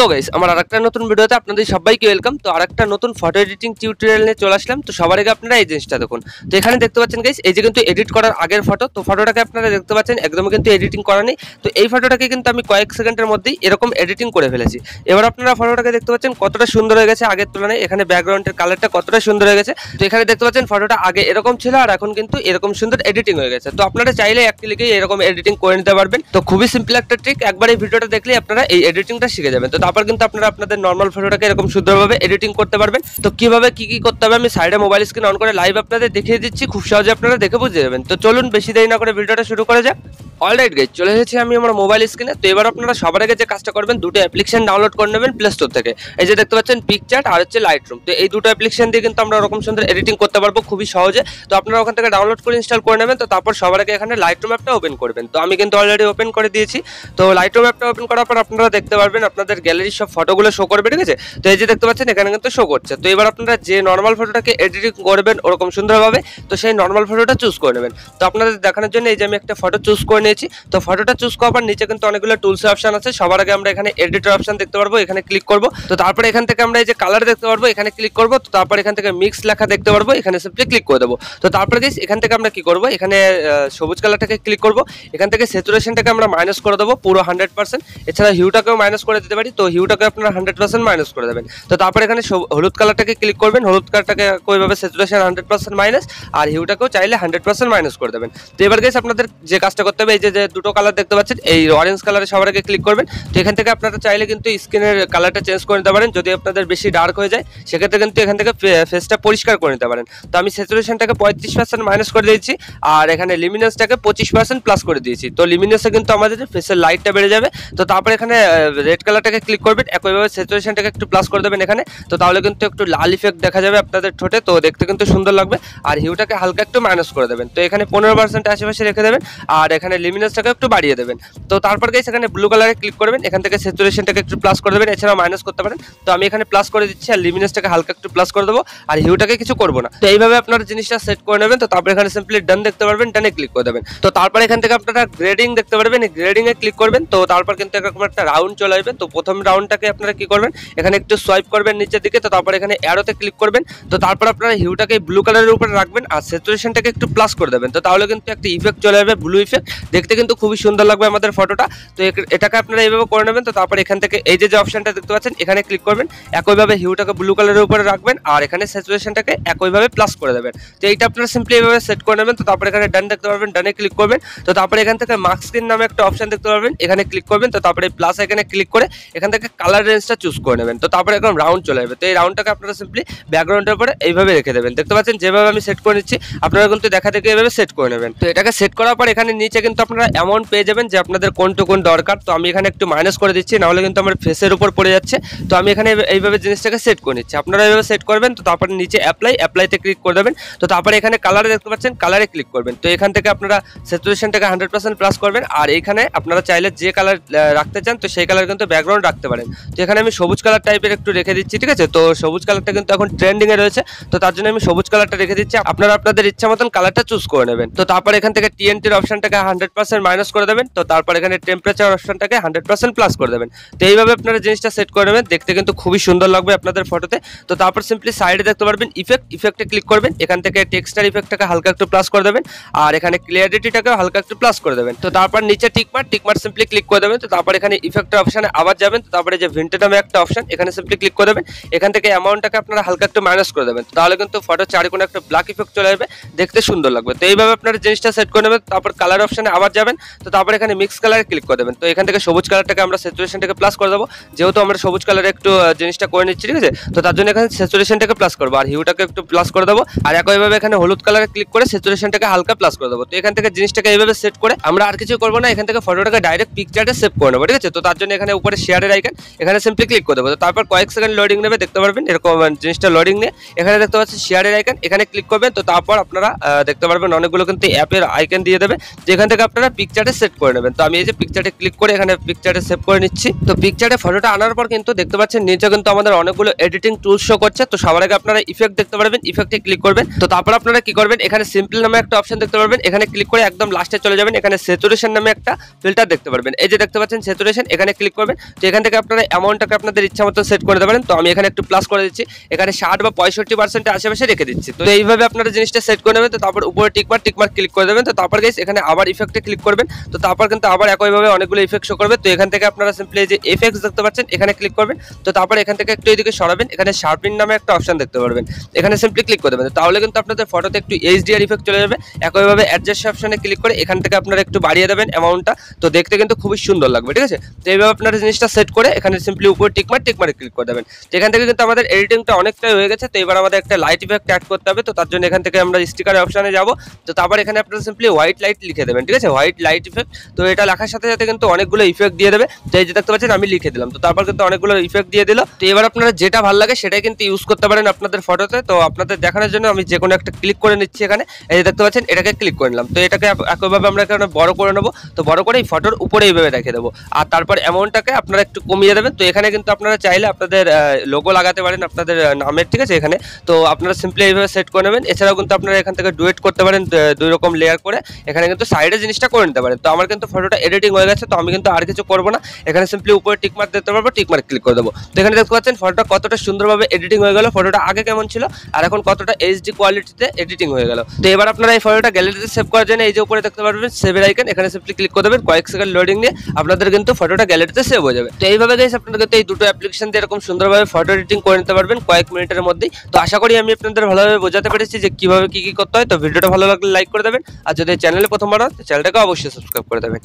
তো গাইস আমার আরেকটা নতুন ভিডিওতে আপনাদের সবাইকে ওয়েলকাম। তো আরেকটা নতুন ফটো এডিটিং টিউটোরিয়াল নিয়ে চলে আসলাম। তো সবার আগে আপনারা এই জিনিসটা দেখুন। তো এখানে দেখতে পাচ্ছেন গাইস, এই যে কিন্তু এডিট করার আগের ফটো। তো ফটোটাকে আপনারা দেখতে পাচ্ছেন একদমই কিন্তু এডিটিং করা নেই। তো এই ফটোটাকে কিন্তু আমি কয়েক সেকেন্ডের মধ্যেই এরকম এডিটিং করে ফেলেছি। এবার আপনারা ফটোটাকে দেখতে পাচ্ছেন কতটা সুন্দর হয়ে গেছে আগের তুলনায়। এখানে ব্যাকগ্রাউন্ডের কালারটা কতটা সুন্দর হয়ে গেছে। তো এখানে দেখতে পাচ্ছেন ফটোটা আগে এরকম ছিল আর এখন কিন্তু এরকম সুন্দর এডিটিং হয়ে গেছে। তো আপনারা চাইলে এক ক্লিকেই এরকম এডিটিং করে নিতে পারবেন। তো খুবই সিম্পল একটা ট্রিক, একবার এই ভিডিওটা দেখলেই আপনারা এই এডিটিংটা শিখে যাবেন। তো তারপর কিন্তু আপনারা আপনাদের নরমাল ফটোটাকে এরকম সুন্দরভাবে এডিটিং করতে পারবেন। তো কিভাবে কি করতে হবে আমি সাইডে মোবাইল স্ক্রিন অন করে লাইভ আপনাদের দেখিয়ে দিচ্ছি, খুব সহজে আপনারা দেখে বুঝে যাবেন। তো চলুন বেশি দেরি না করে ভিডিওটা শুরু করা যাক। অলরাইট গাইস, চলে এসেছি আমি আমার মোবাইল স্ক্রিনে। তো এবার আপনারা সবার আগে যে কাজটা করবেন, দুটো অ্যাপ্লিকেশন ডাউনলোড করে নেবেন প্লে স্টোর থেকে। এই যে দেখতে পাচ্ছেন পিকচার আর হচ্ছে লাইটরুম। তো এই দুটো অ্যাপ্লিকেশন দিয়ে কিন্তু আমরা ওরকম সুন্দর এডিটিং করতে পারবো খুবই সহজে। তো আপনারা ওখান থেকে ডাউনলোড করে ইনস্টল করে নেবেন। তো তারপর সবার আগে এখানে লাইটরুম অ্যাপটা ওপেন করবেন। তো আমি কিন্তু অলরেডি ওপেন করে দিয়েছি। তো লাইটরুম অ্যাপটা ওপেন করার পর আপনারা দেখতে পারবেন আপনাদের গ্যালারির সব ফটোগুলো শো করবে, ঠিক আছে। তো এই যে দেখতে পাচ্ছেন এখানে কিন্তু শো করছে। তো এবার আপনারা যে নর্মাল ফটোটাকে এডিটিং করবেন ওরকম সুন্দরভাবে, তো সেই নর্মাল ফটোটা চুজ করে নেবেন। তো আপনাদের দেখানোর জন্য এই যে আমি একটা ফটো চুজ করে নিয়েছি। তো ফটোটা চুজ করার পর নিচে কিন্তু অনেকগুলো টুলস অপশন আছে। সবার আগে আমরা এখানে এডিটর অপশন দেখতে পারবো, এখানে ক্লিক করব। তো তারপরে এখান থেকে আমরা এই যে কালার দেখতে পারবো, এখানে ক্লিক করব। তো তারপর এখান থেকে মিক্স লেখা দেখতে পারবো, এখানে সিম্পলি ক্লিক করে দেবো। তো তারপরে গাইস এখান থেকে আমরা কি করব, এখানে সবুজ কালারটাকে ক্লিক করব। এখান থেকে স্যাচুরেশনটাকে আমরা মাইনাস করে দেবো পুরো 100%। এছাড়া হিউটাকেও মাইনাস করে দিতে পারি। তো হিউটাকে আপনারা 100% মাইনাস করে দেবেন। তো তারপর এখানে হলুদ কালারটাকে ক্লিক করবেন। হলুদ কালারটাকে ওইভাবে স্যাচুরেশন 100% মাইনাস, আর হিউটাকেও চাইলে 100% মাইনাস করে দেবেন। তো এবার গাইস আপনাদের যে কাজটা করতে হবে, এই যে দুটো কালার দেখতে পাচ্ছেন, এই অরেঞ্জ কালারে সবার আগে ক্লিক করবেন। তো এখান থেকে আপনারা চাইলে কিন্তু স্ক্রিনের কালারটা চেঞ্জ করে নিতে পারেন। যদি আপনাদের বেশি ডার্ক হয়ে যায় সেক্ষেত্রে কিন্তু এখান থেকে ফেসটা পরিষ্কার করে নিতে পারেন। তো আমি স্যাচুরেশনটাকে 35% মাইনাস করে দিয়েছি, আর এখানে লিমিনেসটাকে 25% প্লাস করে দিয়েছি। তো লিমিনেসে কিন্তু আমাদের ফেসের লাইটটা বেড়ে যাবে। তো তারপর এখানে রেড কালারটাকে ক্লিক করবেন, একইভাবে স্যাচুরেশনটাকে একটু প্লাস করে দেবেন এখানে। তো তাহলে কিন্তু একটু লাল ইফেক্ট দেখা যাবে আপনাদের ঠোঁটে, তো দেখতে কিন্তু সুন্দর লাগবে। আর হিউটাকে হালকা একটু মাইনাস করে দেবেন। তো এখানে 15% আশেপাশে রেখে দেবেন, আর এখানে লিমিনেসটাকে একটু বাড়িয়ে দেবেন। তো তারপর গাইস এখানে ব্লু কালারে ক্লিক করবেন, এখান থেকে স্যাচুরেশনটাকে একটু প্লাস করে দেবেন, এছাড়াও মাইনাস করতে পারেন। তো আমি এখানে প্লাস করে দিচ্ছি, আর লিমিনেসটাকে হালকা একটু প্লাস করে দেবো, আর হিউটাকে কিছু করবো না। তো এইভাবে আপনারা জিনিসটা সেট করে নেবেন। তো তারপর এখানে সিম্পলি ডান দেখতে পারবেন, ডানে ক্লিক করে দেবেন। তো তারপর এখান থেকে আপনারা গ্রেডিং দেখতে পারবেন, এই গ্রেডিং এ ক্লিক করবেন। তো তারপর কিন্তু এরকম একটা রাউন্ড চলে আসবে। তো প্রথম রাউন্ডটাকে আপনারা কি করবেন, এখানে একটু সোয়াইপ করবেন নিচের দিকে। তো তারপর এখানে অ্যারোতে ক্লিক করবেন। তো তারপর আপনারা হিউটাকে ব্লু কালারের উপরে রাখবেন, আর স্যাচুরেশনটাকে একটু প্লাস করে দেবেন। তো তাহলে কিন্তু একটা ইফেক্ট চলে আসবে, ব্লু ইফেক্ট, দেখতে কিন্তু খুবই সুন্দর লাগবে আমাদের ফটোটা। তো এটাকে আপনারা এইভাবে করে নেবেন। তো তারপর এখান থেকে এই যে অপশনটা দেখতে পাচ্ছেন এখানে ক্লিক করবেন, একইভাবে হিউটাকে ব্লু কালারের উপরে রাখবেন, আর এখানে স্যাচুরেশনটাকে একইভাবে প্লাস করে দেবেন। তো এইটা আপনারা সিম্পলি এইভাবে সেট করে নেবেন। তো তারপর এখানে ডান দেখতে পারবেন, ডানে ক্লিক করবেন। তো তারপরে এখান থেকে মার্ক স্ক্রিন নামে একটা অপশন দেখতে পারবেন, এখানে ক্লিক করবেন। তো তারপরে প্লাস এখানে ক্লিক করে এখান থেকে কালার রেঞ্জটা চুজ করে নেবেন। তো তারপরে এরকম রাউন্ড চলে যাবে। তো এই রাউন্ডটাকে আপনারা সিম্পলি ব্যাকগ্রাউন্ডের উপরে এইভাবে রেখে দেবেন। দেখতে পাচ্ছেন যেভাবে আমি সেট করে নিচ্ছি, আপনারা কিন্তু দেখা দেখে এইভাবে সেট করে নেবেন। তো এটাকে সেট করার পর এখানে নিচে কিন্তু আপনারা অ্যামাউন্ট পেয়ে যাবেন যে আপনাদের কোন দরকার। তো আমি এখানে একটু মাইনাস করে দিচ্ছি, নাহলে কিন্তু আমার ফেসের উপর পড়ে যাচ্ছে। তো আমি এখানে এইভাবে জিনিসটাকে সেট করে নিচ্ছি, আপনারা এইভাবে সেট করবেন। তো তারপরে নিচে অ্যাপ্লাইতে ক্লিক করে দেবেন। তো তারপরে এখানে কালারে দেখতে পাচ্ছেন, কালারে ক্লিক করবেন। তো এখান থেকে আপনারা স্যাচুরেশনটাকে 100% প্লাস করবেন, আর এখানে আপনারা চাইলে যে কালার রাখতে চান তো সেই কালার কিন্তু ব্যাকগ্রাউন্ড রাখতে পারেন। তো এখানে আমি সবুজ কালার টাইপের একটু রেখে দিচ্ছি, ঠিক আছে। তো সবুজ কালারটা কিন্তু এখন ট্রেন্ডিং এ রয়েছে, তো তার জন্য আমি সবুজ কালারটা রেখে দিচ্ছি। আপনারা আপনাদের ইচ্ছা মতন কালারটা চুজ করে নেবেন। তো তারপর এখান থেকে টিএনটির অপশনটাকে 100% মাইনাস করে দেবেন। তো তারপর এখানে টেম্পারেচার অপশনটাকে 100% প্লাস করে দেবেন। তো এইভাবে আপনারা জিনিসটা সেট করে নেবেন, দেখতে কিন্তু খুবই সুন্দর লাগবে আপনাদের ফটোতে। তো তারপর সিম্পলি সাইডে দেখতে পারবেন ইফেক্টে ক্লিক করবেন, এখান থেকে টেক্সচার ইফেক্টটাকে হালকা একটু প্লাস করে দেবেন, আর এখানে ক্লিয়ারিটিটাকে হালকা একটু প্লাস করে দেবেন। তো তারপর নিচে টিকমার্ক সিম্পলি ক্লিক করে দেবেন। তো তারপর এখানে ইফেক্টের অপশনে আবার যাবেন। তো তারপরে যে ভিন্টেজ নামে একটা অপশন, এখানে সিম্পলি ক্লিক করে দেবেন। এখান থেকে অ্যামাউন্টটাকে আপনারা হালকা একটু মাইনাস করে দেবেন। তাহলে কিন্তু ফটোর চারিকোণে একটা ব্ল্যাক ইফেক্ট চলে আসবে, দেখতে সুন্দর লাগবে। তো এইভাবে আপনারা জিনিসটা সেট করে নেবেন। তারপর কালার অপশনে আবার যাবেন। তো তারপর এখানে মিক্স কালারে ক্লিক করে দেবেন। তো এখান থেকে সবুজ কালারটাকে আমরা স্যাচুরেশনটাকে প্লাস করে দেবো, যেহেতু আমরা সবুজ কালারে একটু জিনিসটা করে নিচ্ছি, ঠিক আছে। তো তার জন্য এখানে স্যাচুরেশনটাকে প্লাস করবো, আর হিউটাকে একটু প্লাস করে দেবো, আর একইভাবে এখানে হলুদ কালারে ক্লিক করে স্যাচুরেশনটাকে হালকা প্লাস করে দেবো। তো এখান থেকে জিনিসটাকে এইভাবে সেট করে আমরা আর কিছু করবো না, এখান থেকে ফটোটাকে ডাইরেক্ট পিকচারে সেভ করে নেবো, ঠিক আছে। তো তার জন্য এখানে উপরে শেয়ারের আইকন, এখানে সিম্পলি ক্লিক করে দেবো। তো তারপর কয়েক সেকেন্ড লোডিং নেবে, দেখতে পারবেন এরকম জিনিসটা লোডিং নিয়ে এখানে দেখতে পাচ্ছি শেয়ারের আইকন, এখানে ক্লিক করবেন। তো তারপর আপনারা দেখতে পারবেন অনেকগুলো কিন্তু অ্যাপের আইকন দিয়ে দেবে, যেখান থেকে আপনারা পিকচারে সেট করে নেবেন। তো আমি এই যে পিকচারে ক্লিক করে এখানে পিকচারে সেভ করে নিচ্ছি। তো পিকচারে ফটোটা আনার পর কিন্তু দেখতে পাচ্ছেন নিচে কিন্তু আমাদের অনেকগুলো এডিটিং টুলস শো করছে। তো সবার আগে আপনারা ইফেক্ট দেখতে পারবেন, ইফেক্টে ক্লিক করবেন। তো তারপর আপনারা কি করবেন, এখানে সিম্পল নামে একটা অপশন দেখতে পারবেন, এখানে ক্লিক করে একদম লাস্টে চলে যাবেন। এখানে স্যাচুরেশন নামে একটা ফিল্টার দেখতে পারবেন, এই যে দেখতে পাচ্ছেন স্যাচুরেশন, এখানে ক্লিক করবেন। তো এখান থেকে আপনারা অ্যামাউন্টটাকে আপনাদের ইচ্ছা মতো সেট করে দিতে পারেন। তো আমি এখানে একটু প্লাস করে দিচ্ছি, এখানে 60 বা 65% আশেপাশে রেখে দিচ্ছি। তো এইভাবে আপনারা জিনিসটা সেট করে নেবেন। তো তারপর উপরে টিকমার্ক ক্লিক করে দেবেন। তো তারপর গাইস এখানে আবার ইফেক্টে ক্লিক করবেন। তো তারপর কিন্তু আবার একইভাবে অনেকগুলো ইফেক্ট শো করবে। তো এখান থেকে আপনারা সিম্পলি এই যে এফএক্স দেখতে পাচ্ছেন, এখানে ক্লিক করবেন। তো তারপর এখান থেকে একটু এদিকে সরাবেন, এখানে শার্পিং নামে একটা অপশন দেখতে পারবেন, এখানে সিম্পলি ক্লিক করে দেবেন। তাহলে কিন্তু আপনাদের ফটোতে একটু এইচডিআর ইফেক্ট চলে যাবে। একইভাবে অ্যাডজাস্ট অপশনে ক্লিক করে এখান থেকে আপনারা একটু বাড়িয়ে দেবেন অ্যামাউন্টটা, তো দেখতে কিন্তু খুবই সুন্দর লাগবে, ঠিক আছে। তো এইভাবে আপনারা জিনিসটা সেট করে এখানে সিম্পলি উপরে টিকমার্কে ক্লিক করে দেবেন। তো এখান থেকে কিন্তু আমাদের এডিটিংটা অনেকটাই হয়ে গেছে। তো এবার আমাদের একটা লাইট ইফেক্ট অ্যাড করতে হবে। তো তার জন্য এখান থেকে আমরা স্টিকারের অপশনে যাব। তো তারপর এখানে আপনারা সিম্পলি হোয়াইট লাইট লিখে দেবেন, ঠিক আছে, হোয়াইট লাইট ইফেক্ট। তো এটা লেখার সাথে সাথে কিন্তু অনেকগুলো ইফেক্ট দিয়ে দেবে। তো এই যে দেখতে পাচ্ছেন আমি লিখে দিলাম। তো তারপর কিন্তু অনেকগুলো ইফেক্ট দিয়ে দিল। তো এবার আপনারা যেটা ভালো লাগে সেটাই কিন্তু ইউজ করতে পারেন আপনাদের ফটোতে। তো আপনাদের দেখানোর জন্য আমি যে কোনো একটা ক্লিক করে নিচ্ছি, এখানে এই যে দেখতে পাচ্ছেন এটাকে ক্লিক করে নিলাম। তো এটাকে একইভাবে আমরা এখানে বড় করে নেবো। তো বড় করে এই ফটোর উপরে এইভাবে রেখে দেবো। আর তারপর অ্যামাউন্টটাকে আপনারা একটু কমিয়ে দেবেন। তো এখানে কিন্তু আপনারা চাইলে আপনাদের লোগো লাগাতে পারেন আপনাদের নামের, ঠিক আছে, এখানে। তো আপনারা সিম্পলি এইভাবে সেট করে নেবেন। এছাড়াও কিন্তু আপনারা এখান থেকে ডুয়েট করতে পারেন, 2 রকম লেয়ার করে এখানে কিন্তু সাইডে জিনিসটা করে নিতে পারেন। তো আমার কিন্তু ফটোটা এডিটিং হয়ে গেছে। তো আমি কিন্তু আর কিছু করবো না, এখানে সিম্পলি উপরে টিকমার্ক দেখতে পারবো, টিকমার্ক ক্লিক করে দেবো। তো এখানে দেখতে পাচ্ছেন ফটোটা কতটা সুন্দরভাবে এডিটিং হয়ে গেল। ফটোটা আগে কেমন ছিল আর এখন কতটা এইচডি কোয়ালিটিতে এডিটিং হয়ে গেল। তো এবার আপনারা এই ফটোটা গ্যালারিতে সেভ করার জন্য এই যে উপরে দেখতে পারবেন সেভের আইকন, এখানে সিম্পলি ক্লিক করে দেবেন। কয়েক সেকেন্ড লোডিং নিয়ে আপনাদের কিন্তু ফটোটা গ্যালারিতে সেভ হয়ে যাবে। তো এইভাবে গাইস আপনারা কিন্তু এই দুটো অ্যাপ্লিকেশন দিয়ে এরকম সুন্দরভাবে ফটো এডিটিং করে নিতে পারবেন কয়েক মিনিটের মধ্যেই। তো আশা করি আমি আপনাদের ভালোভাবে বোঝাতে পেরেছি যে কিভাবে কি করতে হয়। তো ভিডিওটা ভালো লাগলে লাইক করে দেবেন, আর যদি চ্যানেলে প্রথমবার হন চ্যানেলটাকে অবশ্যই সাবস্ক্রাইব করে দেবেন।